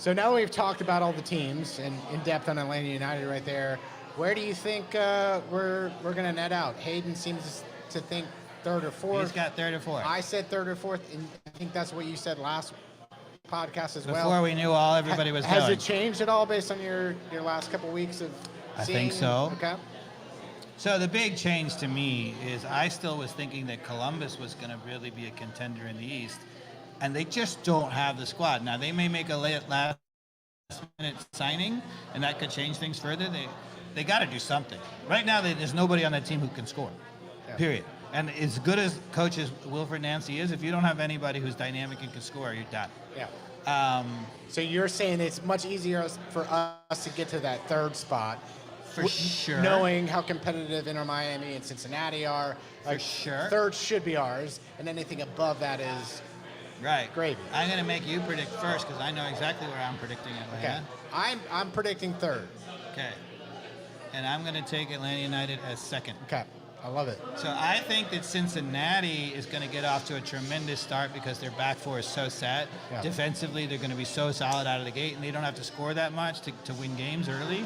So now we've talked about all the teams and in depth on Atlanta United right there. Where do you think we're going to net out? Hayden seems to think third or fourth. He's got third or fourth. I said third or fourth, and I think that's what you said last podcast as well. Before we knew everybody was Has going. it changed at all based on your last couple weeks of seeing? I think so. Okay. So the big change to me is I still was thinking that Columbus was going to really be a contender in the East, and they just don't have the squad. Now, they may make a last-minute signing, and that could change things further. They got to do something. Right now, there's nobody on that team who can score, period. And as good as coach as Wilfred Nancy is, if you don't have anybody who's dynamic and can score, you're done. Yeah. So you're saying it's much easier for us to get to that third spot, For sure. knowing how competitive Inter Miami and Cincinnati are. For sure. Third should be ours, and anything above that is Right. gravy. I'm going to make you predict first because I know exactly where I'm predicting Atlanta. Okay. I'm predicting third. Okay. And I'm going to take Atlanta United as second. Okay. I love it. So I think that Cincinnati is going to get off to a tremendous start because their back four is so set. Yeah. Defensively, they're going to be so solid out of the gate, and they don't have to score that much to win games early.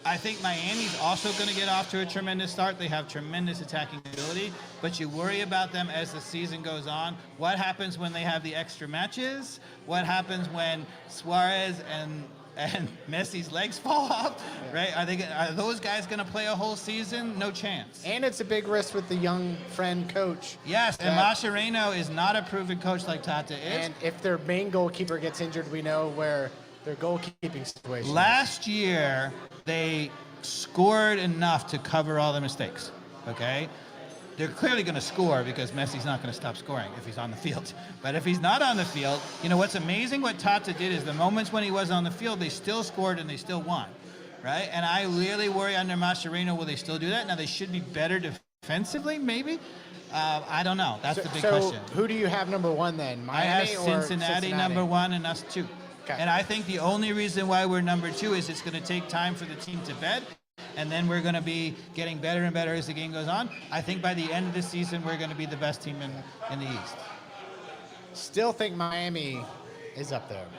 I think Miami's also going to get off to a tremendous start. They have tremendous attacking ability, but you worry about them as the season goes on. What happens when they have the extra matches? What happens when Suarez and Messi's legs fall off, right? Are those guys going to play a whole season? No chance. And it's a big risk with the young friend coach. Yes, and Mascherano is not a proven coach like Tata is. And if their main goalkeeper gets injured, we know where their goalkeeping situation is. Last year, they scored enough to cover all the mistakes, okay? They're clearly going to score because Messi's not going to stop scoring if he's on the field. But if he's not on the field, you know, what's amazing what Tata did is the moments when he was on the field, they still scored and they still won, right? And I really worry under Mascherano, will they still do that? Now, they should be better defensively, maybe. I don't know. That's the big question. So who do you have number one then? I have Miami or Cincinnati number one and us two. Okay. And I think the only reason why we're number two is it's going to take time for the team to bed, and then we're going to be getting better and better as the game goes on. I think by the end of the season, we're going to be the best team in the East. Still think Miami is up there.